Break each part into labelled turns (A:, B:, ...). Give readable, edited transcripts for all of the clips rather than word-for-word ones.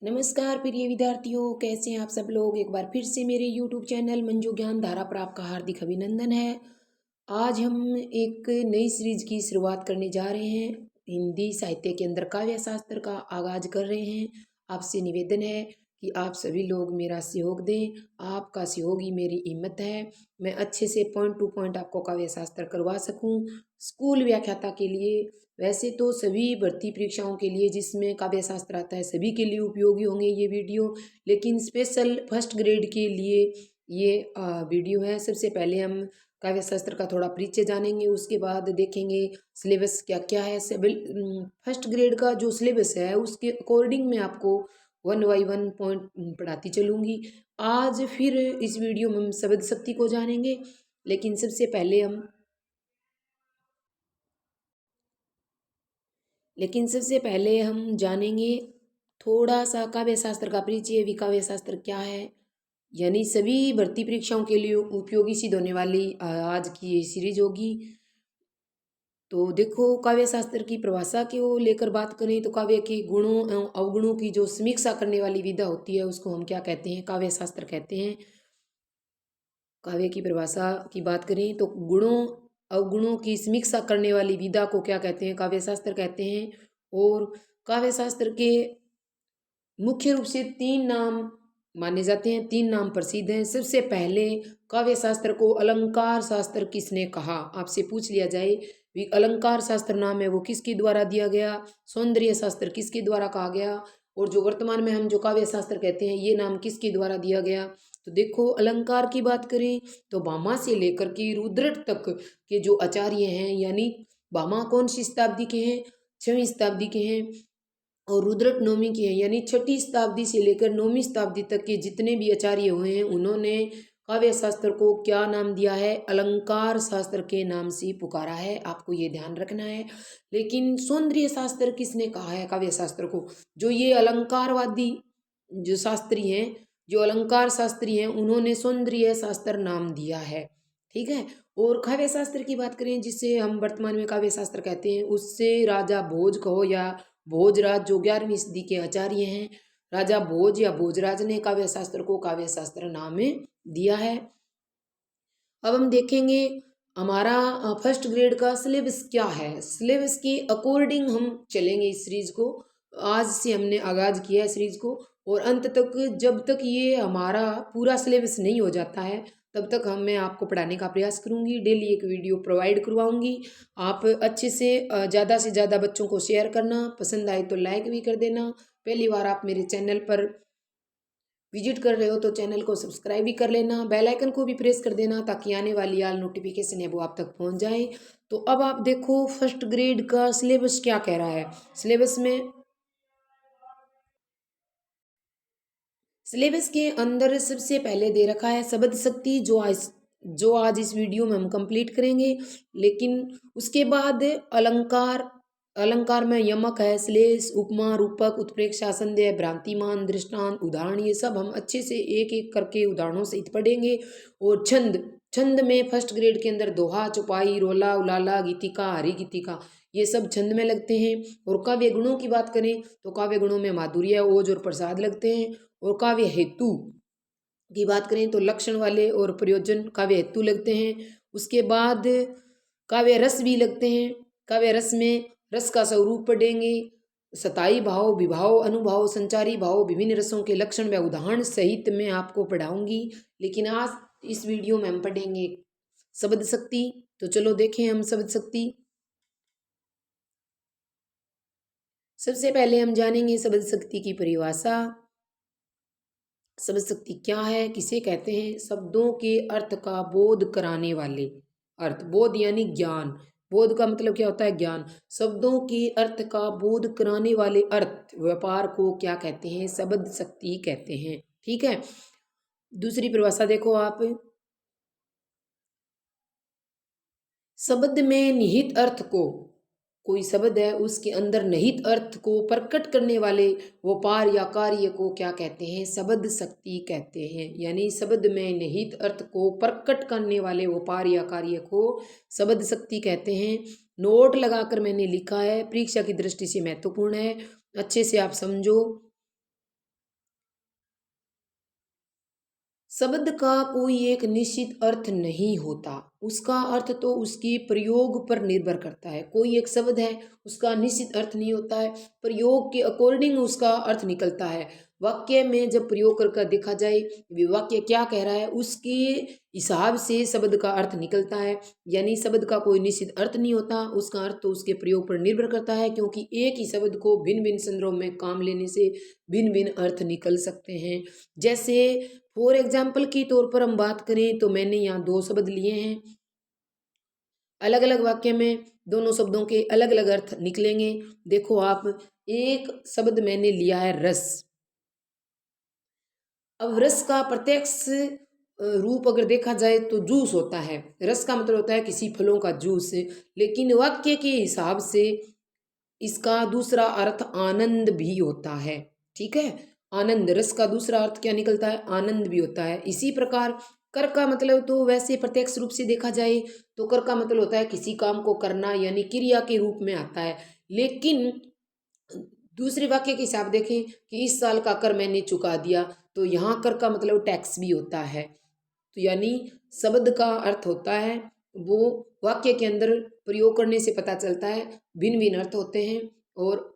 A: नमस्कार प्रिय विद्यार्थियों, कैसे हैं आप सब लोग। एक बार फिर से मेरे यूट्यूब चैनल मंजू ज्ञान धारा पर आपका हार्दिक अभिनंदन है। आज हम एक नई सीरीज की शुरुआत करने जा रहे हैं। हिंदी साहित्य के अंदर काव्य शास्त्र का आगाज कर रहे हैं। आपसे निवेदन है कि आप सभी लोग मेरा सहयोग दें। आपका सहयोग ही मेरी हिम्मत है। मैं अच्छे से पॉइंट टू पॉइंट आपको काव्य शास्त्र करवा सकूं। स्कूल व्याख्याता के लिए, वैसे तो सभी भर्ती परीक्षाओं के लिए जिसमें काव्य शास्त्र आता है सभी के लिए उपयोगी होंगे ये वीडियो, लेकिन स्पेशल फर्स्ट ग्रेड के लिए ये वीडियो है। सबसे पहले हम काव्य शास्त्र का थोड़ा परिचय जानेंगे, उसके बाद देखेंगे सिलेबस क्या क्या है। फर्स्ट ग्रेड का जो सिलेबस है उसके अकॉर्डिंग मैं आपको वन बाई वन पॉइंट पढ़ाती चलूँगी। आज फिर इस वीडियो में हम शब्द शक्ति को जानेंगे, लेकिन सबसे पहले हम जानेंगे थोड़ा सा काव्य शास्त्र का परिचय भी। काव्य शास्त्र क्या है, यानी सभी भर्ती परीक्षाओं के लिए उपयोगी सिद्ध होने वाली आज की ये सीरीज होगी। तो देखो, काव्य शास्त्र की परिभाषा को लेकर बात करें तो काव्य के गुणों एवं अवगुणों की जो समीक्षा करने वाली विधा होती है उसको हम क्या कहते हैं, काव्य शास्त्र कहते हैं। काव्य की परिभाषा की बात करें तो गुणों अवगुणों की समीक्षा करने वाली विधा को क्या कहते हैं, काव्य शास्त्र कहते हैं। और काव्य शास्त्र के मुख्य रूप से तीन नाम माने जाते हैं, तीन नाम प्रसिद्ध हैं। सबसे पहले काव्य शास्त्र को अलंकार शास्त्र किसने कहा, आपसे पूछ लिया जाए भी अलंकार शास्त्र नाम है वो किसके द्वारा दिया गया, सौंदर्य शास्त्र किसके द्वारा कहा गया, और जो वर्तमान में हम जो काव्य शास्त्र कहते हैं ये नाम किसके द्वारा दिया गया। तो देखो, अलंकार की बात करें तो भामा से लेकर के रुद्रट तक के जो आचार्य हैं, यानी भामा कौन सी शताब्दी के हैं, 6वीं शताब्दी के हैं, और रुद्रट नौवीं की है, यानी 6ठी शताब्दी से लेकर 9वीं शताब्दी तक के जितने भी आचार्य हुए हैं उन्होंने काव्य शास्त्र को क्या नाम दिया है, अलंकार शास्त्र के नाम से पुकारा है। आपको ये ध्यान रखना है। लेकिन सौंदर्य शास्त्र किसने कहा है काव्य शास्त्र को, जो ये अलंकारवादी जो शास्त्री हैं, जो अलंकार शास्त्री हैं, उन्होंने सौंदर्य शास्त्र नाम दिया है। ठीक है। और काव्य शास्त्र की बात करें जिसे हम वर्तमान में काव्य शास्त्र कहते हैं, उससे राजा भोज कहो या भोजराज जो 11वीं सदी के आचार्य हैं, राजा भोज या भोजराज ने काव्य शास्त्र को काव्य शास्त्र नाम दिया है। अब हम देखेंगे हमारा फर्स्ट ग्रेड का सिलेबस क्या है। सिलेबस के अकॉर्डिंग हम चलेंगे इस सीरीज को। आज से हमने आगाज किया है सीरीज को, और अंत तक जब तक ये हमारा पूरा सिलेबस नहीं हो जाता है तब तक मैं आपको पढ़ाने का प्रयास करूंगी। डेली एक वीडियो प्रोवाइड करवाऊंगी। आप अच्छे से ज़्यादा बच्चों को शेयर करना, पसंद आए तो लाइक भी कर देना। पहली बार आप मेरे चैनल पर विजिट कर रहे हो तो चैनल को सब्सक्राइब भी कर लेना, बेल आइकन को भी प्रेस कर देना ताकि आने वाली ऑल नोटिफिकेशन है वो आप तक पहुंच जाए। तो अब आप देखो फर्स्ट ग्रेड का सिलेबस क्या कह रहा है। सिलेबस के अंदर सबसे पहले दे रखा है शब्द शक्ति, जो आज इस वीडियो में हम कंप्लीट करेंगे। लेकिन उसके बाद अलंकार, अलंकार में यमक है, श्लेष, उपमा, रूपक, उत्प्रेक्षा, संदेह, भ्रांतिमान, दृष्टांत, उदाहरण, ये सब हम अच्छे से एक एक करके उदाहरणों सहित पढ़ेंगे। और छंद, छंद में फर्स्ट ग्रेड के अंदर दोहा, चौपाई, रोला, उलाला, गीतिका, हरि गीतिका, ये सब छंद में लगते हैं। और काव्य गुणों की बात करें तो काव्य गुणों में माधुर्य, ओज और प्रसाद लगते हैं। और काव्य हेतु की बात करें तो लक्षण वाले और प्रयोजन काव्य हेतु लगते हैं। उसके बाद काव्य रस भी लगते हैं। काव्य रस में रस का स्वरूप पढ़ेंगे, सताई भाव, विभाव, अनुभाव, संचारी भाव, विभिन्न रसों के लक्षण व उदाहरण सहित मैं आपको पढ़ाऊंगी। लेकिन आज इस वीडियो में हम पढ़ेंगे शब्द शक्ति। तो चलो देखें हम शब्द शक्ति। सबसे पहले हम जानेंगे शब्द शक्ति की परिभाषा। शब्द शक्ति क्या है, किसे कहते हैं, शब्दों के अर्थ का बोध कराने वाले। अर्थ, बोध यानी ज्ञान, बोध का मतलब क्या होता है, ज्ञान। शब्दों के अर्थ का बोध कराने वाले अर्थ व्यापार को क्या कहते हैं, शब्द शक्ति कहते हैं। ठीक है। दूसरी परिभाषा देखो आप, शब्द में निहित अर्थ को, कोई शब्द है उसके अंदर निहित अर्थ को प्रकट करने वाले व्यापार या कार्य को क्या कहते हैं, शब्द शक्ति कहते हैं। यानी शब्द में निहित अर्थ को प्रकट करने वाले व्यापार या कार्य को शब्द शक्ति कहते हैं। नोट लगाकर मैंने लिखा है, परीक्षा की दृष्टि से महत्वपूर्ण है, अच्छे से आप समझो। शब्द का कोई एक निश्चित अर्थ नहीं होता, उसका अर्थ तो उसके प्रयोग पर निर्भर करता है। कोई एक शब्द है, उसका निश्चित अर्थ नहीं होता है, प्रयोग के अकॉर्डिंग उसका अर्थ निकलता है। वाक्य में जब प्रयोग कर देखा जाए वाक्य क्या कह रहा है, उसके हिसाब से शब्द का अर्थ निकलता है। यानी शब्द का कोई निश्चित अर्थ नहीं होता, उसका अर्थ तो उसके प्रयोग पर निर्भर करता है, क्योंकि एक ही शब्द को भिन्न भिन्न संदर्भ में काम लेने से भिन्न भिन्न अर्थ निकल सकते हैं। जैसे फॉर एग्जाम्पल की तौर पर हम बात करें तो मैंने यहाँ दो शब्द लिए हैं, अलग अलग वाक्य में दोनों शब्दों के अलग अलग अर्थ निकलेंगे। देखो आप, एक शब्द मैंने लिया है रस। अब रस का प्रत्यक्ष रूप अगर देखा जाए तो जूस होता है। रस का मतलब होता है किसी फलों का जूस, लेकिन वाक्य के हिसाब से इसका दूसरा अर्थ आनंद भी होता है। ठीक है, आनंद, रस का दूसरा अर्थ क्या निकलता है, आनंद भी होता है। इसी प्रकार कर का मतलब तो वैसे प्रत्यक्ष रूप से देखा जाए तो कर का मतलब होता है किसी काम को करना, यानी क्रिया के रूप में आता है। लेकिन दूसरे वाक्य के हिसाब देखें कि इस साल का कर मैंने चुका दिया, तो यहाँ कर का मतलब टैक्स भी होता है। तो यानी शब्द का अर्थ होता है वो वाक्य के अंदर प्रयोग करने से पता चलता है, भिन्न भिन्न अर्थ होते हैं। और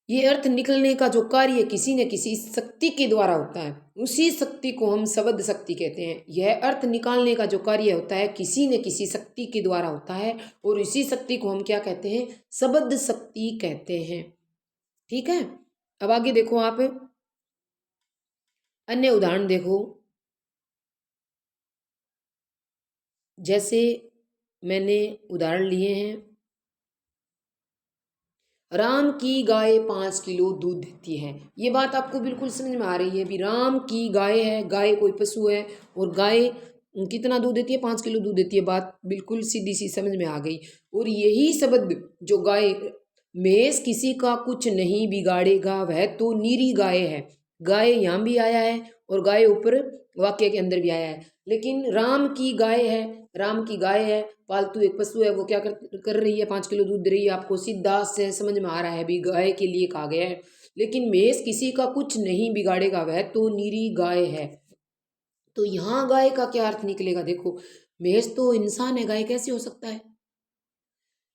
A: ये अर्थ निकलने का जो कार्य किसी न किसी शक्ति के द्वारा होता है, उसी शक्ति को हम शब्द शक्ति कहते हैं। यह अर्थ निकालने का जो कार्य होता है किसी न किसी शक्ति के द्वारा होता है, और इसी शक्ति को हम क्या कहते हैं, शब्द शक्ति कहते हैं। ठीक है, अब आगे देखो आप, अन्य उदाहरण देखो। जैसे मैंने उदाहरण लिए हैं, राम की गाय 5 किलो दूध देती है। ये बात आपको बिल्कुल समझ में आ रही है भी राम की गाय है, गाय कोई पशु है, और गाय कितना दूध देती है, 5 किलो दूध देती है। बात बिल्कुल सीधी सी समझ में आ गई। और यही शब्द जो गाय, मेष किसी का कुछ नहीं बिगाड़ेगा वह तो नीरी गाय है, गाय यहाँ भी आया है और गाय ऊपर वाक्य के अंदर भी आया है। लेकिन राम की गाय है, राम की गाय है, पालतू एक पशु है, वो क्या कर रही है, 5 किलो दूध दे रही है। आपको सीधा से समझ में आ रहा है भी गाय के लिए कहा गया है। लेकिन मेष किसी का कुछ नहीं बिगाड़ेगा वह तो नीरी गाय है, तो यहाँ गाय का क्या अर्थ निकलेगा। देखो, मेष तो इंसान है, गाय कैसे हो सकता है।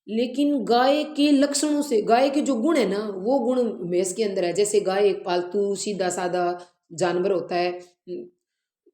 A: लेकिन गाय के लक्षणों से, गाय के जो गुण है ना, वो गुण भैंस के अंदर है। जैसे गाय एक पालतू सीधा साधा जानवर होता है,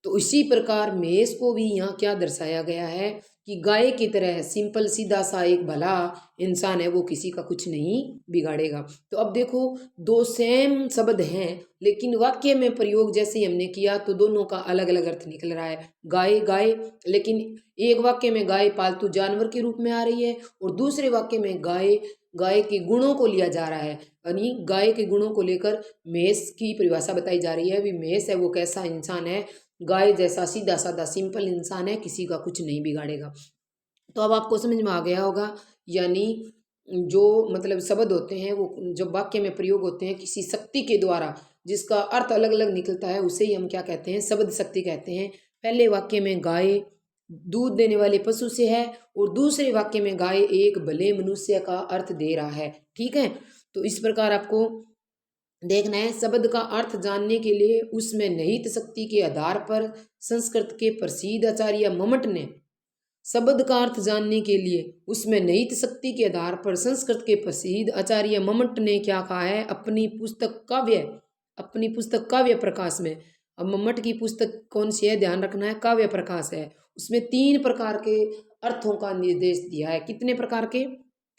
A: तो इसी प्रकार भैंस को भी यहाँ क्या दर्शाया गया है कि गाय की तरह सिंपल सीधा सा एक भला इंसान है, वो किसी का कुछ नहीं बिगाड़ेगा। तो अब देखो, दो सेम शब्द हैं, लेकिन वाक्य में प्रयोग जैसे हमने किया तो दोनों का अलग अलग अर्थ निकल रहा है। गाय गाय, लेकिन एक वाक्य में गाय पालतू जानवर के रूप में आ रही है, और दूसरे वाक्य में गाय गाय के गुणों को लिया जा रहा है। यानी गाय के गुणों को लेकर भैंस की परिभाषा बताई जा रही है। भी भैंस है वो कैसा इंसान है, गाय जैसा सीधा साधा सिंपल इंसान है, किसी का कुछ नहीं बिगाड़ेगा। तो अब आपको समझ में आ गया होगा। यानी जो मतलब शब्द होते हैं वो जब वाक्य में प्रयोग होते हैं किसी शक्ति के द्वारा, जिसका अर्थ अलग अलग निकलता है, उसे ही हम क्या कहते हैं, शब्द शक्ति कहते हैं। पहले वाक्य में गाय दूध देने वाले पशु से है, और दूसरे वाक्य में गाय एक भले मनुष्य का अर्थ दे रहा है। ठीक है, तो इस प्रकार आपको देखना है। शब्द का अर्थ जानने के लिए उसमें निहित शक्ति के आधार पर संस्कृत के प्रसिद्ध आचार्य मम्मट ने, शब्द का अर्थ जानने के लिए उसमें निहित शक्ति के आधार पर संस्कृत के प्रसिद्ध आचार्य मम्मट ने क्या कहा है अपनी पुस्तक काव्य प्रकाश में। अब मम्मट की पुस्तक कौन सी है, ध्यान रखना है, काव्य प्रकाश है। उसमें 3 प्रकार के अर्थों का निर्देश दिया है। कितने प्रकार के,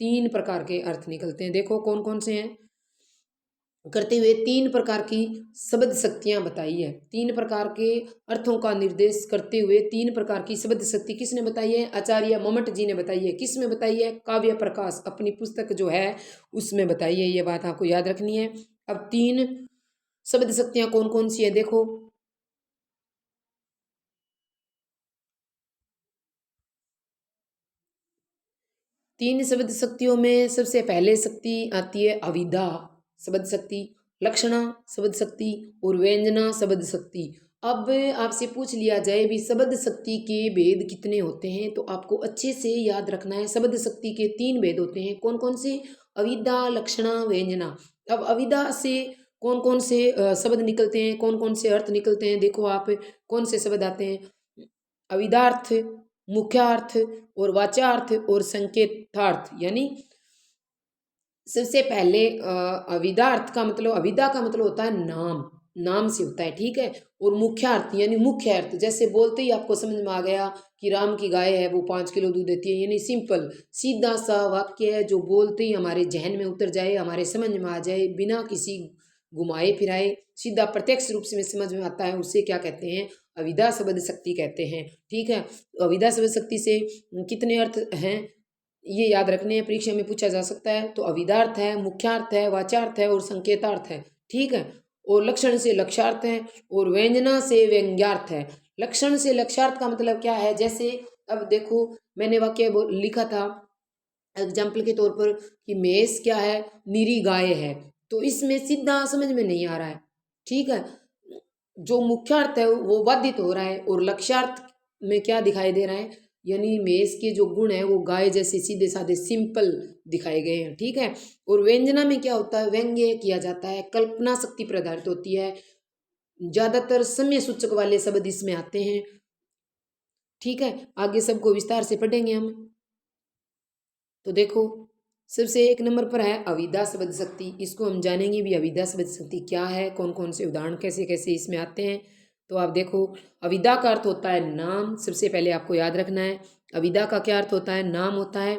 A: 3 प्रकार के अर्थ निकलते हैं। देखो कौन कौन से हैं, करते हुए 3 प्रकार की शब्द शक्तियां बताई है। 3 प्रकार के अर्थों का निर्देश करते हुए 3 प्रकार की शब्द शक्ति किसने बताई है, आचार्य मम्मट जी ने बताई है। किस में बताई है, काव्य प्रकाश अपनी पुस्तक जो है उसमें बताई है। ये बात आपको याद रखनी है। अब 3 शब्द शक्तियां कौन कौन सी है, देखो। तीन शब्द शक्तियों में सबसे पहले शक्ति आती है अविदा शब्द शक्ति, लक्षणा शब्द शक्ति, और व्यंजना शब्द शक्ति। अब आपसे पूछ लिया जाए भी शब्द शक्ति के भेद कितने होते हैं, तो आपको अच्छे से याद रखना है। शब्द शक्ति के 3 भेद होते हैं। कौन कौन से, अविदा, लक्षणा, व्यंजना। अब अविदा से कौन कौन से शब्द निकलते हैं, कौन कौन से अर्थ निकलते हैं। देखो आप कौन से शब्द आते हैं, अविदार्थ, मुख्यार्थ और वाच्यार्थ और संकेतार्थ। यानी सबसे पहले अविदार्थ का मतलब, अविदा का मतलब होता है नाम, नाम से होता है, ठीक है। और मुख्यार्थ यानी मुख्य अर्थ, जैसे बोलते ही आपको समझ में आ गया कि राम की गाय है वो 5 किलो दूध देती है, यानी सिंपल सीधा सा वाक्य है जो बोलते ही हमारे जहन में उतर जाए, हमारे समझ में आ जाए, बिना किसी घुमाए फिराए, सीधा प्रत्यक्ष रूप से में समझ में आता है, उसे क्या कहते हैं, अविदा शब्द शक्ति कहते हैं, ठीक है। अविदा शब्द शक्ति से कितने अर्थ हैं ये याद रखने हैं, परीक्षा में पूछा जा सकता है। तो अविदार्थ है, मुख्यार्थ है, वाचार्थ है और संकेतार्थ है, ठीक है। और लक्षण से लक्षार्थ है और व्यंजना से व्यंग्यार्थ है। लक्षण से लक्षार्थ का मतलब क्या है, जैसे अब देखो मैंने वाक्य लिखा था एग्जाम्पल के तौर पर कि मेष क्या है, नीरी गाय है, तो इसमें सीधा समझ में नहीं आ रहा है, ठीक है। जो मुख्यार्थ है वो बाधित हो रहा है और लक्ष्यार्थ में क्या दिखाई दे रहा है, यानी मेष के जो गुण है वो गाय जैसे सीधे साधे सिंपल दिखाए गए हैं, ठीक है। और व्यंजना में क्या होता है, व्यंग्य किया जाता है, कल्पना शक्ति प्रधारित होती है, ज्यादातर समय सूचक वाले शब्द इसमें आते हैं, ठीक है। आगे सबको विस्तार से पढ़ेंगे हम। तो देखो सबसे एक नंबर पर है अविदा शब्द शक्ति, इसको हम जानेंगे भी अविदा शब्द शक्ति क्या है, कौन कौन से उदाहरण कैसे कैसे इसमें आते हैं। तो आप देखो अविदा का अर्थ होता है नाम, सबसे पहले आपको याद रखना है अविदा का क्या अर्थ होता है, नाम होता है।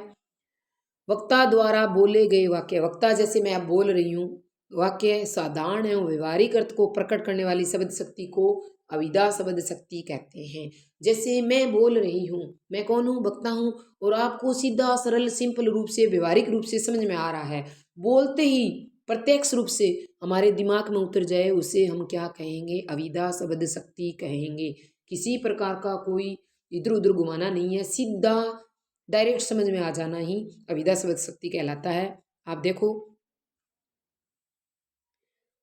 A: वक्ता द्वारा बोले गए वाक्य, वक्ता जैसे मैं आप बोल रही हूँ, वाक्य साधारण एवं व्यवहारिक अर्थ को प्रकट करने वाली शब्द शक्ति को अविदा शब्द शक्ति कहते हैं। जैसे मैं बोल रही हूँ, मैं कौन हूँ, वक्ता हूँ, और आपको सीधा सरल सिंपल रूप से व्यवहारिक रूप से समझ में आ रहा है, बोलते ही प्रत्यक्ष रूप से हमारे दिमाग में उतर जाए, उसे हम क्या कहेंगे, अविदा शब्द शक्ति कहेंगे। किसी प्रकार का कोई इधर उधर घुमाना नहीं है, सीधा डायरेक्ट समझ में आ जाना ही अविदा शब्द शक्ति कहलाता है। आप देखो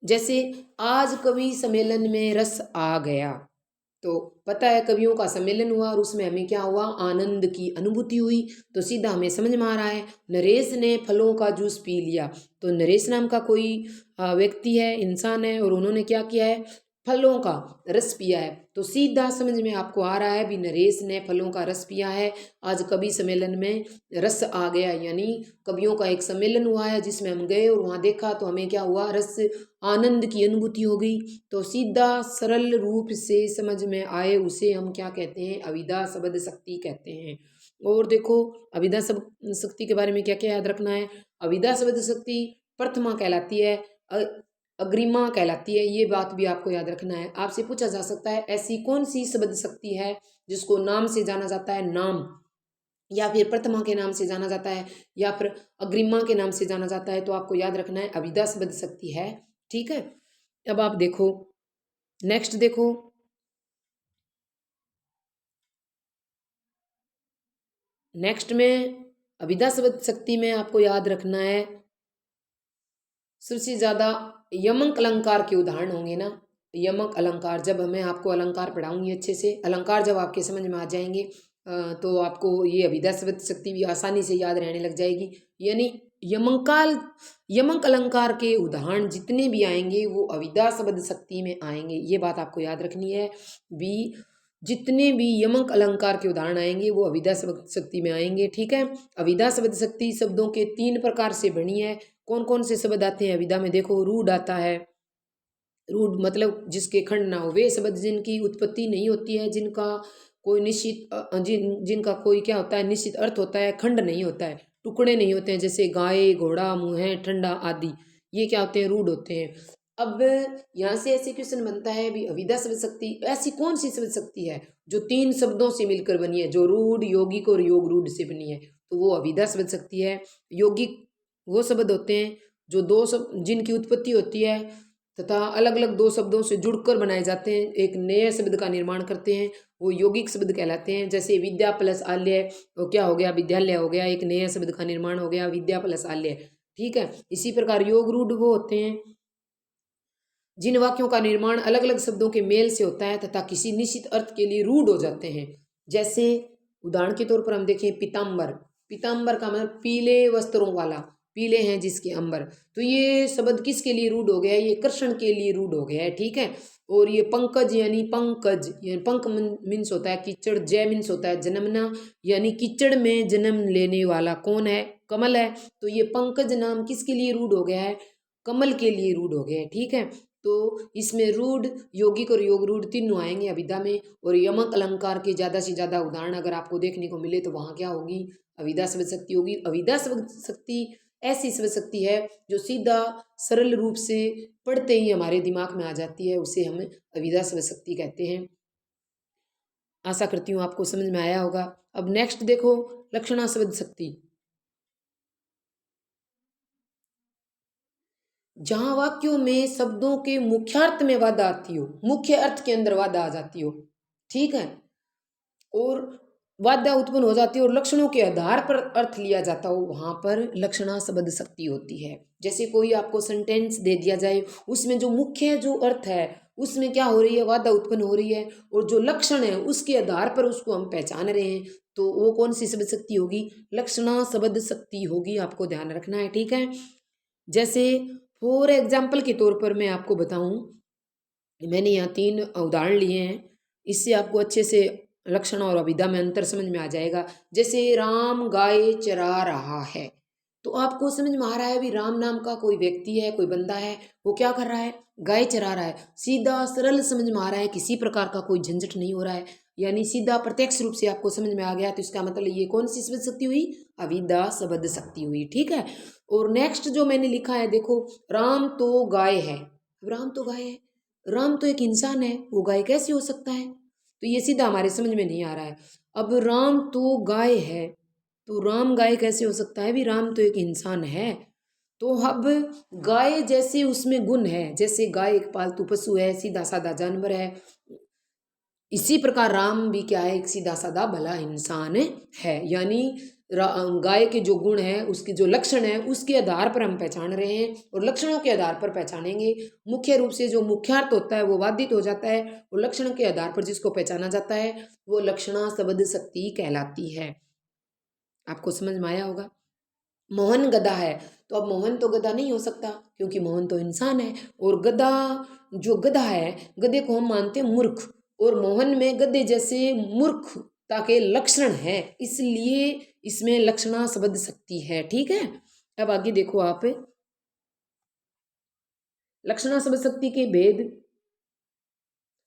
A: जैसे आज कवि सम्मेलन में रस आ गया, तो पता है कवियों का सम्मेलन हुआ और उसमें हमें क्या हुआ, आनंद की अनुभूति हुई, तो सीधा हमें समझ में आ रहा है नरेश ने फलों का जूस पी लिया। तो नरेश नाम का कोई व्यक्ति है, इंसान है, और उन्होंने क्या किया है, फलों का रस पिया है, तो सीधा समझ में आपको आ रहा है भी नरेश ने फलों का रस पिया है। आज कवि सम्मेलन में रस आ गया, यानी कवियों का एक सम्मेलन हुआ है जिसमें हम गए और वहाँ देखा तो हमें क्या हुआ, रस आनंद की अनुभूति हो गई। तो सीधा सरल रूप से समझ में आए उसे हम क्या कहते हैं, अविदा शब्द शक्ति कहते हैं। और देखो अविदा शब्द शक्ति के बारे में क्या क्या याद रखना है, अविदा शब्द शक्ति प्रथमा कहलाती है, अग्रिमा कहलाती है, ये बात भी आपको याद रखना है। आपसे पूछा जा सकता है ऐसी कौन सी शब्द शक्ति है जिसको नाम से जाना जाता है, नाम, या फिर प्रथमा के नाम से जाना जाता है, या फिर अग्रिमा के नाम से जाना जाता है, तो आपको याद रखना है अविदा शब्द शक्ति है, ठीक है। अब आप देखो नेक्स्ट, देखो नेक्स्ट में अविदा शब्द शक्ति में आपको याद रखना है सबसे ज्यादा यमक अलंकार के उदाहरण होंगे ना, यमक अलंकार, जब मैं आपको अलंकार पढ़ाऊंगी अच्छे से, अलंकार जब आपके समझ में आ जाएंगे तो आपको ये अभिधा शब्द शक्ति भी आसानी से याद रहने लग जाएगी। यानी यमकाल यमक अलंकार के उदाहरण जितने भी आएंगे वो अविदा शब्द शक्ति में आएंगे, ये बात आपको याद रखनी है भी। जितने भी यमक अलंकार के उदाहरण आएंगे वो अविदा शब्द शक्ति में आएंगे, ठीक है। अविदा शब्द शक्ति शब्दों के 3 प्रकार से बनी है। कौन कौन से शब्द आते हैं अविदा में, देखो रूढ़ आता है, रूढ़ मतलब जिसके खंड ना हो, वे शब्द जिनकी उत्पत्ति नहीं होती है, जिनका कोई निश्चित जिनका कोई क्या होता है, निश्चित अर्थ होता है, खंड नहीं होता है, टुकड़े नहीं होते हैं, जैसे गाय, घोड़ा, मुँह, ठंडा आदि, ये क्या होते हैं, रूढ़ होते हैं। अब यहाँ से ऐसे क्वेश्चन बनता है भी अविदा शब्द शक्ति ऐसी कौन सी शब्द शक्ति है जो 3 शब्दों से मिलकर बनी है, जो रूढ़, यौगिक और योग रूढ़ से बनी है, तो वो अविदा शब्द शक्ति है। यौगिक वो शब्द होते हैं जो 2 शब्द जिनकी उत्पत्ति होती है तथा अलग अलग 2 शब्दों से जुड़कर बनाए जाते हैं, एक नए शब्द का निर्माण करते हैं, वो यौगिक शब्द कहलाते हैं। जैसे विद्या प्लस आल्य, वो क्या हो गया, विद्यालय हो गया, एक नए शब्द का निर्माण हो गया विद्या प्लस आल्य, ठीक है। इसी प्रकार योग रूढ़ वो होते हैं जिन वाक्यों का निर्माण अलग अलग शब्दों के मेल से होता है तथा किसी निश्चित अर्थ के लिए रूढ़ हो जाते हैं। जैसे उदाहरण के तौर पर हम देखें पीताम्बर, पीताम्बर का मतलब पीले वस्त्रों वाला, पीले हैं जिसके अंबर। तो ये शब्द किसके लिए रूढ़ हो गया है? ये कृष्ण के लिए रूढ़ हो गया है, ठीक है। और ये पंकज यानी पंकज, यानी पंक मीन्स होता है कीचड़, जय मीन्स होता है जन्मना, यानी कीचड़ में जन्म लेने वाला कौन है? कमल है। तो ये पंकज नाम किसके लिए रूढ़ हो गया है? कमल के लिए रूढ़ हो गया है, ठीक है। तो इसमें रूढ़, यौगिक और योग रूढ़ तीनों आएंगे अभिधा में। और यमक अलंकार के ज़्यादा से ज़्यादा उदाहरण अगर आपको देखने को मिले तो वहाँ क्या होगी? अभिधा शब्द शक्ति होगी। अभिधा शब्द शक्ति ऐसी शब्द शक्ति है जो सीधा सरल रूप से पढ़ते ही हमारे दिमाग में आ जाती है, उसे हम अभिधा शब्द शक्ति कहते हैं। आशा करती हूँ आपको समझ में आया होगा। अब नेक्स्ट देखो, लक्षणा शब्द शक्ति। जहां वाक्यों में शब्दों के मुख्यार्थ में बाधा आती हो, मुख्य अर्थ के अंदर बाधा आ जाती हो, ठीक है, और बाधा उत्पन्न हो जाती है और लक्षणों के आधार पर अर्थ लिया जाता हो, वहां पर लक्षणा शब्द शक्ति होती है। जैसे कोई आपको सेंटेंस दे दिया जाए, उसमें जो मुख्य जो अर्थ है उसमें क्या हो रही है? बाधा उत्पन्न हो रही है, और जो लक्षण है उसके आधार पर उसको हम पहचान रहे हैं, तो वो कौन सी शब्द शक्ति होगी? लक्षणा शब्द शक्ति होगी। आपको ध्यान रखना है, ठीक है। जैसे फॉर एग्जाम्पल के तौर पर मैं आपको बताऊं, मैंने यहाँ 3 उदाहरण लिए हैं, इससे आपको अच्छे से लक्षण और अभिधा में अंतर समझ में आ जाएगा। जैसे राम गाय चरा रहा है, तो आपको समझ में आ रहा है भी राम नाम का कोई व्यक्ति है, कोई बंदा है, वो क्या कर रहा है? गाय चरा रहा है। सीधा सरल समझ में आ रहा है, किसी प्रकार का कोई झंझट नहीं हो रहा है, यानी सीधा प्रत्यक्ष रूप से आपको समझ में आ गया। तो इसका मतलब ये कौन सी शब्द शक्ति हुई? अभिधा शब्द शक्ति हुई, ठीक है। और नेक्स्ट जो मैंने लिखा है देखो, राम तो गाय है। अब राम तो गाय है, राम तो एक इंसान है, वो गाय कैसे हो सकता है? तो ये सीधा हमारे समझ में नहीं आ रहा है। अब राम तो गाय है, तो राम गाय कैसे हो सकता है? भी राम तो एक इंसान है। तो अब गाय जैसे उसमें गुण है, जैसे गाय एक पालतू पशु है, सीधा साधा जानवर है, इसी प्रकार राम भी क्या है? एक सीधा साधा भला इंसान है। यानी गाय के जो गुण है, उसके जो लक्षण है, उसके आधार पर हम पहचान रहे हैं, और लक्षणों के आधार पर पहचानेंगे। मुख्य रूप से जो मुख्यार्थ होता है वो बाधित हो जाता है, और लक्षण के आधार पर जिसको पहचाना जाता है वो लक्षणा शब्द शक्ति कहलाती है। आपको समझ में आया होगा। मोहन गधा है, तो अब मोहन तो गधा नहीं हो सकता, क्योंकि मोहन तो इंसान है, और गधा जो गधा है, गधे को हम मानते हैं मूर्ख, और मोहन में गधे जैसे मूर्खता के लक्षण है, इसलिए इसमें लक्षणा शब्द शक्ति है, ठीक है। अब आगे देखो आप, लक्षणा शब्द शक्ति के भेद।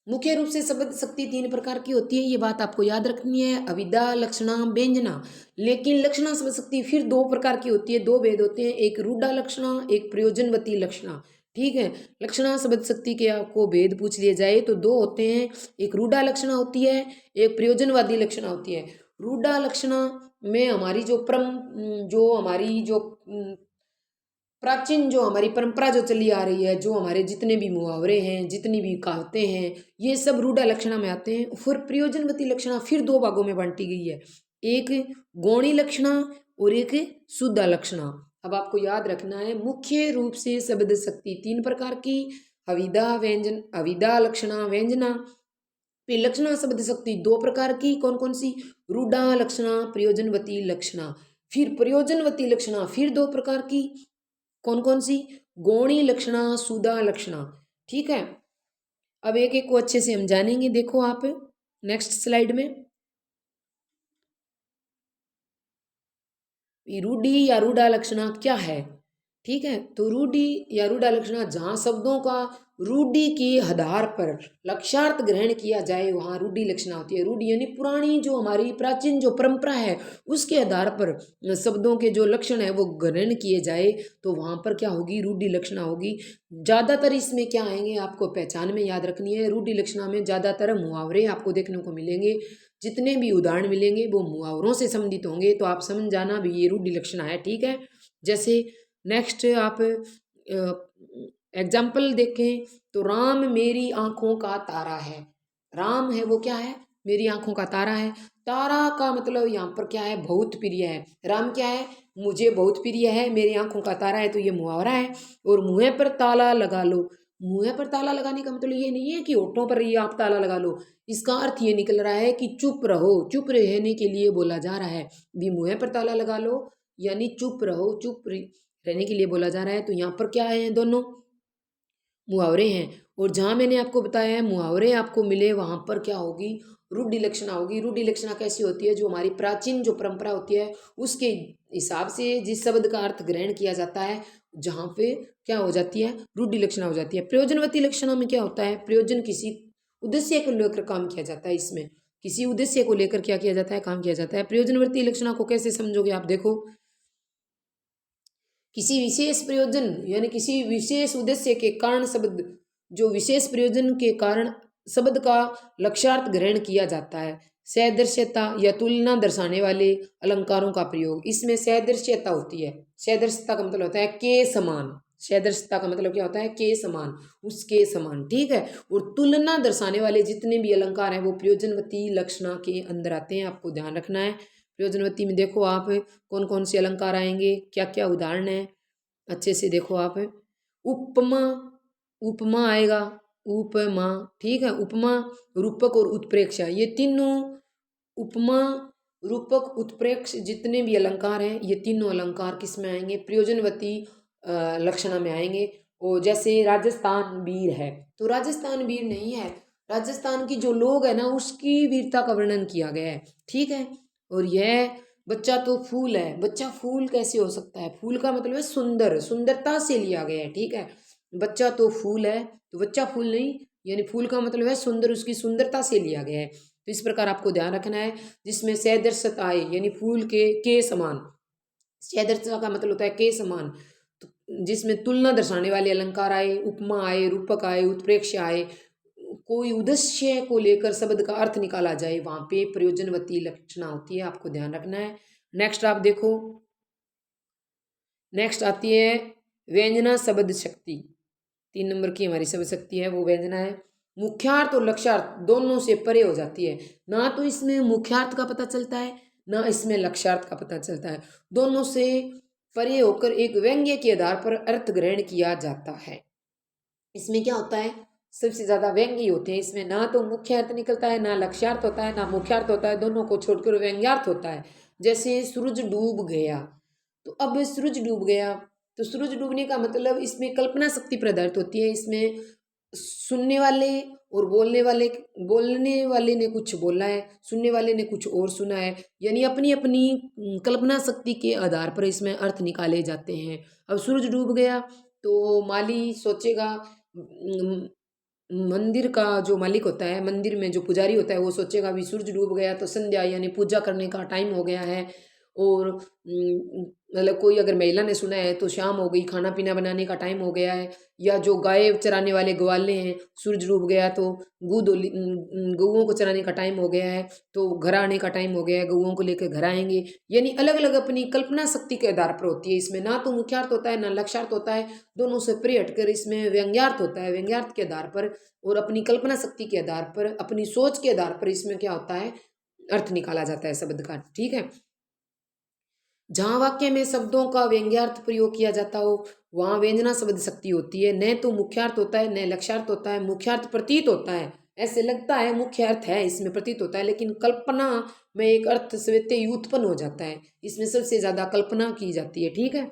A: मुख्य रूप से शब्द शक्ति 3 प्रकार की होती है, ये बात आपको याद रखनी है, अविद्या लक्षणा व्यंजना। लेकिन लक्षणा शब्द शक्ति फिर 2 प्रकार की होती है, 2 भेद होते हैं, एक रूढ़ा लक्षणा, एक प्रयोजनवती लक्षणा, ठीक है। लक्षणा शब्द शक्ति के आपको भेद पूछ लिए जाए तो 2 होते हैं, एक रूढ़ा लक्षणा होती है, एक प्रयोजनवादी लक्षणा होती है। रूढ़ा लक्षणा में हमारी जो हमारी जो प्राचीन जो हमारी परंपरा जो चली आ रही है, जो हमारे जितने भी मुहावरे हैं, जितनी भी कहावतें हैं, ये सब रूढ़ा लक्षणा में आते हैं। फिर प्रयोजनवती लक्षणा फिर 2 भागों में बांटी गई है, एक गौणी लक्षणा और एक शुद्धा लक्षणा। अब आपको याद रखना है, मुख्य रूप से शब्द शक्ति 3 प्रकार की, अविदा लक्षणा व्यंजना। फिर लक्षणा शब्द शक्ति 2 प्रकार की, कौन कौन सी? रूढ़ा लक्षणा, प्रयोजनवती लक्षणा। फिर प्रयोजनवती लक्षणा फिर 2 प्रकार की, कौन कौन सी? गौणी लक्षणा, सुधा लक्षणा, ठीक है। अब एक एक को अच्छे से हम जानेंगे। देखो आप नेक्स्ट स्लाइड में, रूढ़ि या रूढ़ा लक्षणा क्या है, ठीक है। तो रूढ़ि या रूढ़ा लक्षणा, जहाँ शब्दों का रूढ़ि के आधार पर लक्ष्यार्थ ग्रहण किया जाए, वहाँ रूढ़ि लक्षणा होती है। रूढ़ि यानी पुरानी जो हमारी प्राचीन जो परंपरा है, उसके आधार पर शब्दों के जो लक्षण है वो ग्रहण किए जाए, तो वहाँ पर क्या होगी? रूढ़ि लक्षणा होगी। ज़्यादातर इसमें क्या आएंगे, आपको पहचान में याद रखनी है। रूढ़ि लक्षणा में ज़्यादातर मुहावरे आपको देखने को मिलेंगे, जितने भी उदाहरण मिलेंगे वो मुहावरों से संबंधित होंगे, तो आप समझ जाना भी ये रूढ़ि लक्षणा है, ठीक है। जैसे नेक्स्ट आप एग्जाम्पल देखें तो, राम मेरी आंखों का तारा है। राम है वो क्या है? मेरी आंखों का तारा है। तारा का मतलब यहाँ पर क्या है? बहुत प्रिय है। राम क्या है? मुझे बहुत प्रिय है, मेरी आंखों का तारा है, तो ये मुहावरा है। और मुँह पर ताला लगा लो, मुँह पर ताला लगाने का मतलब ये नहीं है कि होठों पर ये आप ताला लगा लो, इसका अर्थ ये निकल रहा है कि चुप रहो, चुप रहने के लिए बोला जा रहा है। भी मुँह पर ताला लगा लो यानी चुप रहो, रहने के लिए बोला जा रहा है। तो यहाँ पर क्या है, दोनों मुहावरे हैं। और जहाँ मैंने आपको बताया है मुहावरे आपको मिले, वहाँ पर क्या होगी, रूढ़ि लक्षणा होगी। रूढ़ि लक्षणा कैसी होती है, जो हमारी प्राचीन जो परंपरा होती है उसके हिसाब से जिस शब्द का अर्थ ग्रहण किया जाता है, जहाँ पे क्या हो जाती है, रूढ़ि लक्षणा हो जाती है। प्रयोजनवती लक्षणा में क्या होता है, प्रयोजन किसी उद्देश्य को लेकर काम किया जाता है। इसमें किसी उद्देश्य को लेकर क्या किया जाता है, काम किया जाता है। प्रयोजनवर्ती लक्षणा को कैसे समझोगे आप, देखो, किसी विशेष प्रयोजन यानी किसी विशेष उद्देश्य के कारण शब्द, जो विशेष प्रयोजन के कारण शब्द का लक्ष्यार्थ ग्रहण किया जाता है। सदृश्यता या तुलना दर्शाने वाले अलंकारों का प्रयोग, इसमें सदृश्यता होती है। सदृश्यता का मतलब होता है के समान। सदृश्यता का मतलब क्या होता है, के समान, उसके समान, ठीक है। और तुलना दर्शाने वाले जितने भी अलंकार हैं वो प्रयोजनवती लक्षणा के अंदर आते हैं, आपको ध्यान रखना है। प्रयोजनवती में देखो आप कौन कौन से अलंकार आएंगे, क्या क्या उदाहरण है, अच्छे से देखो आप। उपमा, उपमा आएगा, उपमा, ठीक है। उपमा, रूपक और उत्प्रेक्षा, ये तीनों, उपमा, रूपक, उत्प्रेक्ष, जितने भी अलंकार हैं ये तीनों अलंकार किस में आएंगे, प्रयोजनवती लक्षणा में आएंगे। और जैसे राजस्थान वीर है, तो राजस्थान वीर नहीं है, राजस्थान की जो लोग है ना उसकी वीरता का वर्णन किया गया है, ठीक है। और यह बच्चा तो फूल है, बच्चा फूल कैसे हो सकता है, फूल का मतलब है सुंदर, सुंदरता से लिया गया है, ठीक है। बच्चा तो फूल है, तो बच्चा फूल नहीं, यानी फूल का मतलब है सुंदर, उसकी सुंदरता से लिया गया है। तो इस प्रकार आपको ध्यान रखना है। जिसमें सदृशता आए यानी फूल के समान, सदृशता का मतलब होता है के समान। तो जिसमें तुलना दर्शाने वाले अलंकार आए, उपमा आए, रूपक आए, उत्प्रेक्ष्य आए, कोई उद्देश्य को लेकर शब्द का अर्थ निकाला जाए, वहां पे प्रयोजनवती लक्षणा होती है, आपको ध्यान रखना है। नेक्स्ट आप देखो, नेक्स्ट आती है व्यंजना शब्द शक्ति। 3 नंबर की हमारी शब्द शक्ति है वो व्यंजना है। मुख्यार्थ और लक्ष्यार्थ दोनों से परे हो जाती है, ना तो इसमें मुख्यार्थ का पता चलता है ना इसमें लक्ष्यार्थ का पता चलता है, दोनों से परे होकर एक व्यंग्य के आधार पर अर्थ ग्रहण किया जाता है। इसमें क्या होता है, सबसे ज्यादा व्यंग्य होते हैं इसमें, ना तो मुख्य अर्थ निकलता है ना लक्ष्यार्थ होता है ना मुख्यार्थ होता है, दोनों को छोड़कर व्यंग्यार्थ होता है। जैसे सूरज डूब गया, तो अब सूरज डूब गया, तो सूरज डूबने का मतलब इसमें कल्पना शक्ति प्रदर्शित होती है। इसमें सुनने वाले और बोलने वाले ने कुछ बोला है, सुनने वाले ने कुछ और सुना है, यानी अपनी अपनी कल्पना शक्ति के आधार पर इसमें अर्थ निकाले जाते हैं। अब सूरज डूब गया तो माली सोचेगा, मंदिर का जो मालिक होता है, मंदिर में जो पुजारी होता है वो सोचेगा अभी सूरज डूब गया तो संध्या यानी पूजा करने का टाइम हो गया है। और मतलब कोई अगर महिला ने सुना है तो शाम हो गई, खाना पीना बनाने का टाइम हो गया है। या जो गाय चराने वाले ग्वाले हैं, सूरज डूब गया तो गऊओं को चराने का टाइम हो गया है, तो घर आने का टाइम हो गया है, गऊओं को लेकर घर आएंगे। यानी अलग अलग अपनी कल्पना शक्ति के आधार पर होती है। इसमें ना तो मुख्यार्थ होता है ना लक्ष्यार्थ होता है, दोनों से परे हटकर इसमें व्यंग्यार्थ होता है। व्यंग्यार्थ के आधार पर और अपनी कल्पना शक्ति के आधार पर, अपनी सोच के आधार पर इसमें क्या होता है, अर्थ निकाला जाता है शब्द का, ठीक है। जहाँ वाक्य में शब्दों का व्यंग्यार्थ प्रयोग किया जाता हो वहाँ व्यंजना शब्द शक्ति होती है। न तो मुख्यार्थ होता है न लक्ष्यार्थ होता है, मुख्यार्थ प्रतीत होता है, ऐसे लगता है मुख्य अर्थ है इसमें प्रतीत होता है, लेकिन कल्पना में एक अर्थ स्वतः ही उत्पन्न हो जाता है। इसमें सबसे ज्यादा कल्पना की जाती है, ठीक है।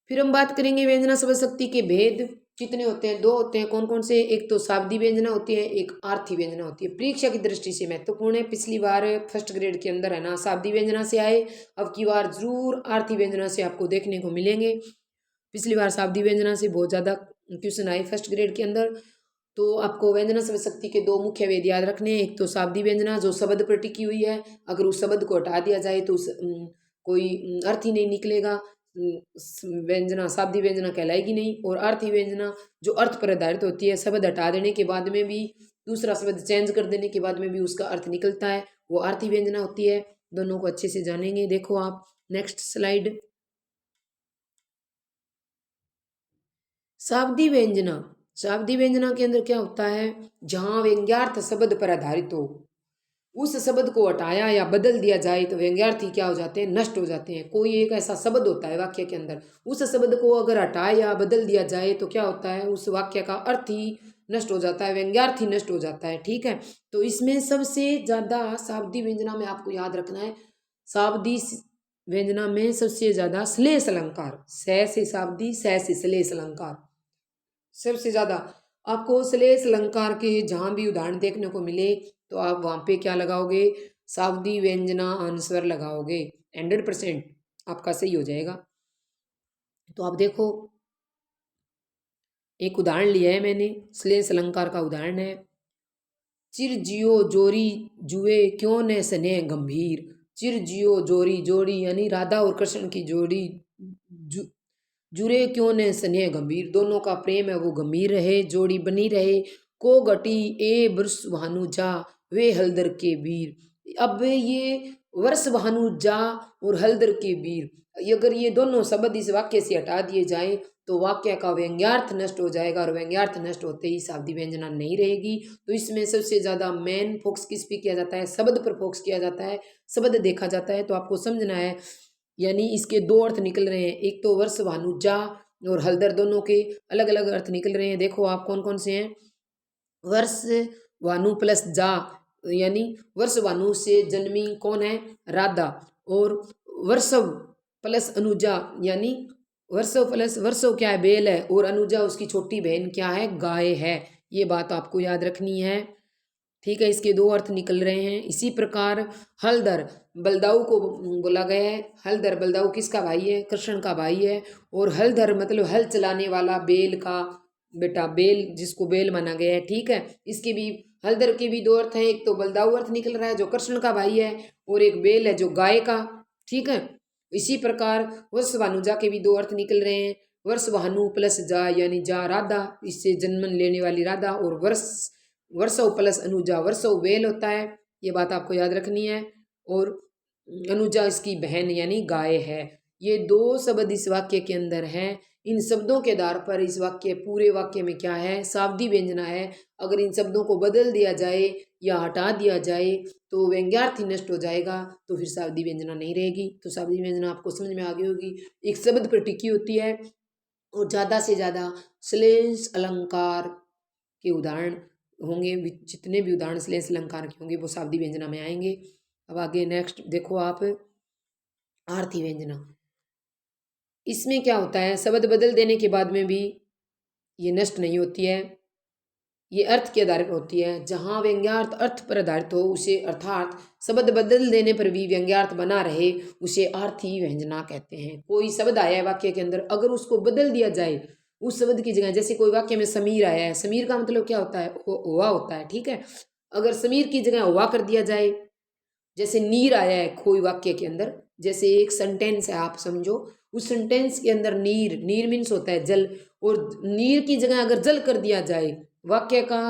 A: फिर हम बात करेंगे व्यंजना शब्द शक्ति के भेद कितने होते हैं, 2 होते हैं। कौन कौन से, एक तो शाब्दी व्यंजना होती है, एक आर्थी व्यंजना होती है। परीक्षा की दृष्टि से महत्वपूर्ण है। पिछली बार फर्स्ट ग्रेड के अंदर है ना शाब्दी व्यंजना से आए, अब की बार जरूर आर्थी व्यंजना से आपको देखने को मिलेंगे। पिछली बार शाब्दी व्यंजना से बहुत ज्यादा क्वेश्चन आए फर्स्ट ग्रेड के अंदर। तो आपको व्यंजना शब्द शक्ति के 2 मुख्य भेद याद रखने हैं। एक तो शाब्दी व्यंजना जो शब्द पर टिकी हुई है, अगर उस शब्द को हटा दिया जाए तो कोई अर्थ ही नहीं निकलेगा, व्यंजना शाब्दी व्यंजना कहलाएगी नहीं। और अर्थी व्यंजना जो अर्थ पर आधारित होती है, शब्द हटा देने के बाद में भी, दूसरा शब्द चेंज कर देने के बाद में भी उसका अर्थ निकलता है, वो अर्थी व्यंजना होती है। दोनों को अच्छे से जानेंगे। देखो आप नेक्स्ट स्लाइड। शाब्दी व्यंजना, शाब्दी व्यंजना के अंदर क्या होता है, जहां व्यंग्यार्थ शब्द पर आधारित हो, उस शब्द को हटाया या बदल दिया जाए तो व्यंग्यार्थी क्या हो जाते हैं, नष्ट हो जाते हैं। कोई एक ऐसा शब्द होता है वाक्य के अंदर, उस शब्द को अगर हटाया या बदल दिया जाए तो क्या होता है, उस वाक्य का अर्थ ही नष्ट हो जाता है, व्यंग्यार्थी नष्ट हो जाता है, ठीक है। तो इसमें सबसे ज्यादा शाब्दी व्यंजना में आपको याद रखना है, शाब्दी व्यंजना में सबसे ज्यादा श्लेष अलंकार, स से शाब्दी, स से श्लेष अलंकार, सबसे ज्यादा आपको श्लेष अलंकार के जहां भी उदाहरण देखने को मिले तो आप वहां पे क्या लगाओगे, शाब्दी व्यंजना अनुस्वर लगाओगे, 100% आपका सही हो जाएगा। तो आप देखो, एक उदाहरण लिया है मैंने, श्लेष अलंकार का उदाहरण है, चिर जियो जोरी जुए क्यों न स्नेह गंभीर। चिर जियो जोरी, जोड़ी यानी राधा और कृष्ण की जोड़ी, जु, जुरे क्यों न स्नेह गंभीर, दोनों का प्रेम है वो गंभीर रहे, जोड़ी बनी रहे। को गटी ए वर्ष भानु जा, वे हलदर के वीर। अब ये वर्ष भानु जा और हलदर के वीर, अगर ये दोनों शब्द इस वाक्य से हटा दिए जाए तो वाक्य का व्यंग्यार्थ नष्ट हो जाएगा, और व्यंग्यार्थ नष्ट होते ही शाब्दिक व्यंजना नहीं रहेगी। तो इसमें सबसे ज्यादा मेन फोकस किस पे किया जाता है, शब्द पर फोकस किया जाता है, शब्द देखा जाता है। तो आपको समझना है, यानी इसके दो अर्थ निकल रहे हैं, एक तो वर्ष भानु जा और हलदर, दोनों के अलग अलग अर्थ निकल रहे हैं। देखो आप कौन कौन से हैं, वर्ष भानु प्लस जा, यानी वर्ष भानु से जन्मी कौन है, राधा, और वर्षव प्लस अनुजा, यानी वर्षव प्लस वर्षव क्या है, बेल है, और अनुजा उसकी छोटी बहन क्या है, गाय है। ये बात आपको याद रखनी है, ठीक है। इसके दो अर्थ निकल रहे हैं। इसी प्रकार हलदर, बलदाऊ को बोला गया है, हलदर बलदाऊ किसका भाई है, कृष्ण का भाई है, और हलधर मतलब हल चलाने वाला, बेल का बेटा, बेल जिसको बेल माना गया है, ठीक है। इसके भी हलदर के भी दो अर्थ हैं, एक तो बलदाऊ अर्थ निकल रहा है जो कृष्ण का भाई है, और एक बेल है जो गाय का, ठीक है। इसी प्रकार वर्ष भानुजा के भी दो अर्थ निकल रहे हैं, वर्ष भानु प्लस जा यानी जा राधा, इससे जन्म लेने वाली राधा, और वर्ष वर्षव प्लस अनुजा, वर्षव बेल होता है, ये बात आपको याद रखनी है, और अनुजा इसकी बहन यानी गाय है। ये दो शब्द इस वाक्य के अंदर हैं। इन शब्दों के आधार पर इस वाक्य, पूरे वाक्य में क्या है, शाब्दी व्यंजना है। अगर इन शब्दों को बदल दिया जाए या हटा दिया जाए तो व्यंग्यार्थ ही नष्ट हो जाएगा, तो फिर शाब्दी व्यंजना नहीं रहेगी। तो शाब्दी व्यंजना आपको समझ में आ गई होगी, एक शब्द पर टिकी होती है, और ज़्यादा से ज़्यादा श्लेष अलंकार के उदाहरण होंगे, जितने भी उदाहरण श्लेष अलंकार के होंगे वो शाब्दी व्यंजना में आएंगे। अब आगे नेक्स्ट देखो आप, आर्थी व्यंजना। इसमें क्या होता है, शब्द बदल देने के बाद में भी ये नष्ट नहीं होती है, ये अर्थ के आधार पर होती है। जहाँ व्यंग्यार्थ अर्थ पर आधारित हो उसे, अर्थात शब्द बदल देने पर भी व्यंग्यार्थ बना रहे, उसे आर्थी व्यंजना कहते हैं। कोई शब्द आया है वाक्य के अंदर, अगर उसको बदल दिया जाए उस शब्द की जगह, जैसे कोई वाक्य में समीर आया है, समीर का मतलब क्या होता है, हुआ होता है, ठीक है। अगर समीर की जगह हुआ कर दिया जाए, जैसे नीर आया है कोई वाक्य के अंदर, जैसे एक सेंटेंस है आप समझो, उस सेंटेंस के अंदर नीर, नीर मीन्स होता है जल, और नीर की जगह अगर जल कर दिया जाए, वाक्य का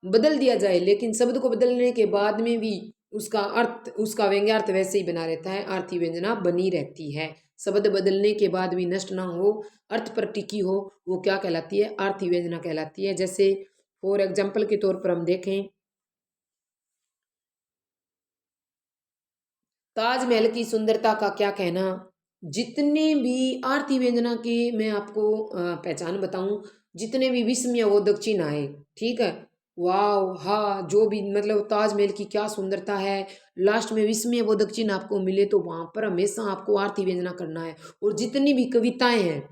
A: बदल दिया जाए, लेकिन शब्द को बदलने के बाद में भी उसका अर्थ, उसका व्यंग्यार्थ वैसे ही बना रहता है, आर्थी व्यंजना बनी रहती है। शब्द बदलने के बाद भी नष्ट ना हो, अर्थ पर टिकी हो, वो क्या कहलाती है, आर्थी व्यंजना कहलाती है। जैसे फॉर एग्जाम्पल के तौर पर हम देखें, ताजमहल की सुंदरता का क्या कहना। जितने भी आरती व्यंजना के मैं आपको पहचान बताऊं, जितने भी विस्मयवर्धक चिन्ह आए, ठीक है, वाव, हाँ, जो भी मतलब ताजमहल की क्या सुंदरता है, लास्ट में विस्मयवर्धक चिन्ह आपको मिले तो वहां पर हमेशा आपको आरती व्यंजना करना है। और जितनी भी कविताएं हैं,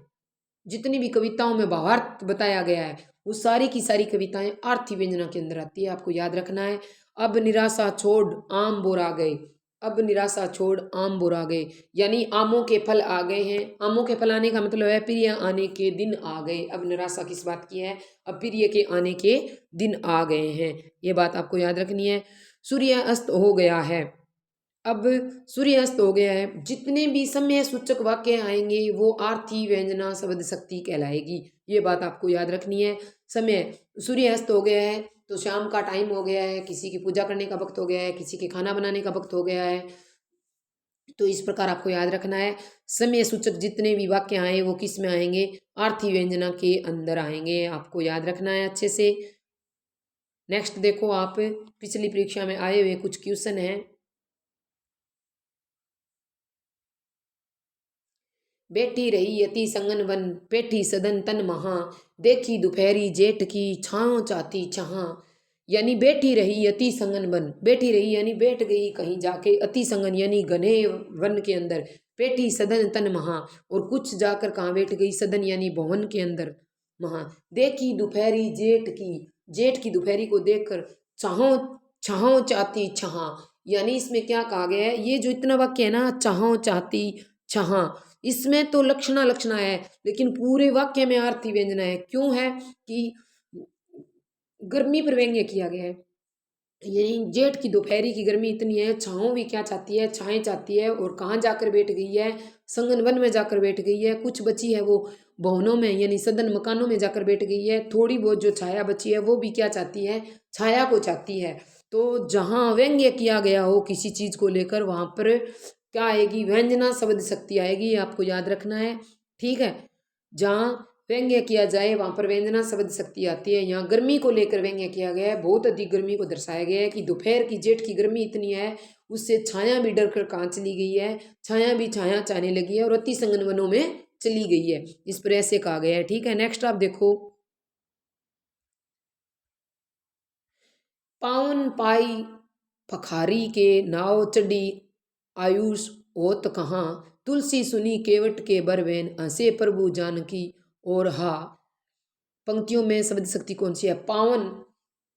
A: जितनी भी कविताओं में भावार्थ बताया गया है, वो सारी की सारी कविताएं आरती व्यंजना के अंदर आती है, आपको याद रखना है। अब निराशा छोड़ आम बोर आ गए, अब निराशा छोड़ आम बोर आ गए, यानी आमों के फल आ गए हैं। आमों के फल आने का मतलब है प्रिय आने के दिन आ गए। अब निराशा किस बात की है, अब प्रिय के आने के दिन आ गए हैं, ये बात आपको याद रखनी है। सूर्य अस्त हो गया है, अब सूर्यास्त हो गया है। जितने भी समय सूचक वाक्य आएंगे वो आर्थी व्यंजना शब्द शक्ति कहलाएगी, ये बात आपको याद रखनी है। समय, सूर्यास्त हो गया है तो शाम का टाइम हो गया है, किसी की पूजा करने का वक्त हो गया है, किसी के खाना बनाने का वक्त हो गया है। तो इस प्रकार आपको याद रखना है, समय सूचक जितने भी वाक्य आए वो किस में आएंगे, आर्थी व्यंजना के अंदर आएंगे, आपको याद रखना है अच्छे से। नेक्स्ट देखो आप, पिछली परीक्षा में आए हुए कुछ क्वेश्चन हैं। बैठी रही यति संगन वन, बैठी सदन तन महा, देखी दोपहरी जेठ की छाँव चाहती छहाँ। यानी बैठी रही अति संगन बन, बैठी रही यानी बैठ गई कहीं जाके, अति संगन यानी घने वन के अंदर, बैठी सदन तन महा, और कुछ जाकर कहाँ बैठ गई, सदन यानी भवन के अंदर महा। देखी दोपहरी जेठ की, जेठ की दोपहरी को देखकर चाहो चाहो चाहती छहा, यानी इसमें क्या कहा गया है, ये जो इतना वाक्य है ना, चाहो चाहती छहा, इसमें तो लक्षणा लक्षणा है, लेकिन पूरे वाक्य में आर्थी व्यंजना है। क्यों है कि गर्मी पर व्यंग्य किया गया है। यही जेठ की दोपहरी की गर्मी इतनी है, छाँव भी क्या चाहती है, छाएं चाहती है, और कहाँ जाकर बैठ गई है, संगन वन में जाकर बैठ गई है, कुछ बची है वो भवनों में यानी सदन मकानों में जाकर बैठ गई है, थोड़ी बहुत जो छाया बची है वो भी क्या चाहती है, छाया को चाहती है। तो जहाँ व्यंग्य किया गया हो किसी चीज को लेकर, वहां पर क्या आएगी, व्यंजना शब्द शक्ति आएगी, आपको याद रखना है, ठीक है। जहाँ व्यंग्य किया जाए वहां पर व्यंजना शब्द शक्ति आती है। यहाँ गर्मी को लेकर व्यंग्य किया गया है, बहुत अधिक गर्मी को दर्शाया गया है कि दोपहर की जेठ की गर्मी इतनी है, उससे छाया भी डर कर कहाँ चली गई है, छाया भी छाया चाहने लगी है और अति संगन वनों में चली गई है, इस पर ऐसे कहा गया है, ठीक है। नेक्स्ट आप देखो, पावन पाई पखारी के नाव चढ़ी, आयुष होत कहाँ, तुलसी सुनी केवट के बरवेन, हंसे प्रभु जानकी और हा। पंक्तियों में शब्द शक्ति कौन सी है, पावन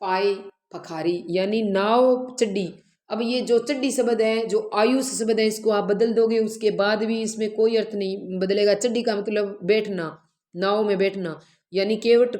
A: पाए पखारी यानी नाव चड्डी। अब ये जो चड्डी शब्द है, जो आयुष शब्द है, इसको आप बदल दोगे उसके बाद भी इसमें कोई अर्थ नहीं बदलेगा। चड्डी का मतलब बैठना, नाव में बैठना, यानी केवट,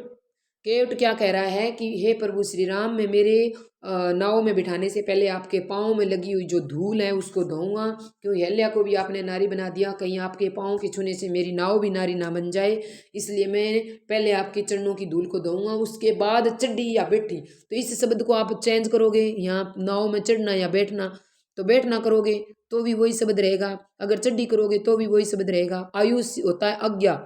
A: केवट क्या कह रहा है कि हे प्रभु श्री राम, मैं मेरे नाव में बिठाने से पहले आपके पाँव में लगी हुई जो धूल है उसको धोऊंगा, क्यों हेल्या को भी आपने नारी बना दिया, कहीं आपके पाँव के छूने से मेरी नाव भी नारी ना बन जाए, इसलिए मैं पहले आपके चरणों की धूल को धोऊंगा, उसके बाद चढ़ी या बैठी। तो इस शब्द को आप चेंज करोगे, यहाँ नाव में चढ़ना या बैठना, तो बैठना करोगे तो भी वही शब्द रहेगा, अगर चड्डी करोगे तो भी वही शब्द रहेगा। आयुष होता है आज्ञा,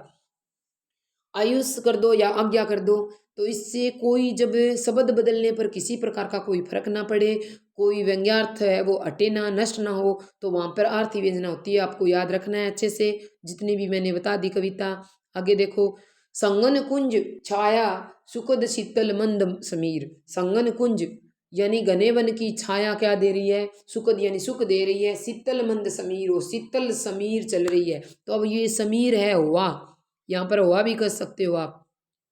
A: आयुष कर दो या आज्ञा कर दो, तो इससे कोई जब शब्द बदलने पर किसी प्रकार का कोई फर्क ना पड़े, कोई व्यंग्यार्थ है वो हटे ना, नष्ट ना हो, तो वहां पर आर्थी व्यंजना होती है। आपको याद रखना है अच्छे से, जितनी भी मैंने बता दी कविता। आगे देखो, संगन कुंज छाया सुखद शीतल मंद समीर, संगन कुंज यानी घने वन की छाया क्या दे रही है, सुखद यानी सुख दे रही है, शीतल मंद समीर, वो शीतल समीर चल रही है। तो अब ये समीर है हुआ, यहाँ पर हवा भी कर सकते हो आप,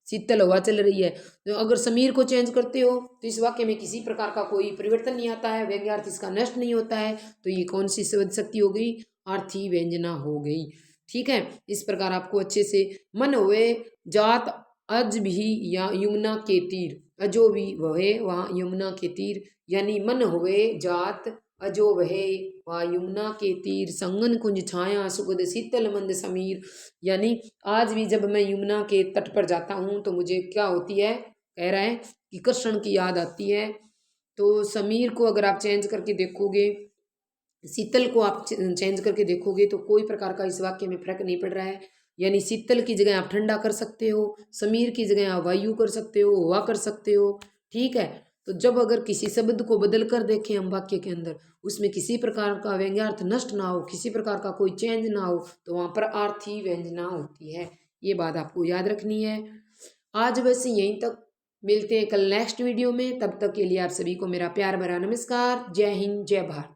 A: शीतल हवा चल रही है। तो अगर समीर को चेंज करते हो तो इस वाक्य में किसी प्रकार का कोई परिवर्तन नहीं आता है, व्यंग्यार्थ इसका नष्ट नहीं होता है, तो ये कौन सी शब्द शक्ति हो गई, आर्थी व्यंजना हो गई, ठीक है। इस प्रकार आपको अच्छे से, मन हुए जात अज भी या यमुना के तीर, अजो भी वहे वहाँ यमुना के तीर, यानी मन हुए जात अजो वहे वहाँ यमुना के तीर, संगन कुंज छाया सुगध शीतल मंद समीर, यानी आज भी जब मैं यमुना के तट पर जाता हूँ तो मुझे क्या होती है, कह रहा है कि कृष्ण की याद आती है। तो समीर को अगर आप चेंज करके देखोगे, शीतल को आप चेंज करके देखोगे तो कोई प्रकार का इस वाक्य में फर्क नहीं पड़ रहा है, यानी शीतल की जगह आप ठंडा कर सकते हो, समीर की जगह आप वायु कर सकते हो, हवा कर सकते हो, ठीक है। तो जब अगर किसी शब्द को बदल कर देखें हम वाक्य के अंदर, उसमें किसी प्रकार का व्यंग्यार्थ नष्ट ना हो, किसी प्रकार का कोई चेंज ना हो, तो वहाँ पर आर्थी व्यंजना होती है। ये बात आपको याद रखनी है। आज बस यहीं तक, मिलते हैं कल नेक्स्ट वीडियो में, तब तक के लिए आप सभी को मेरा प्यार भरा नमस्कार। जय हिंद, जय भारत।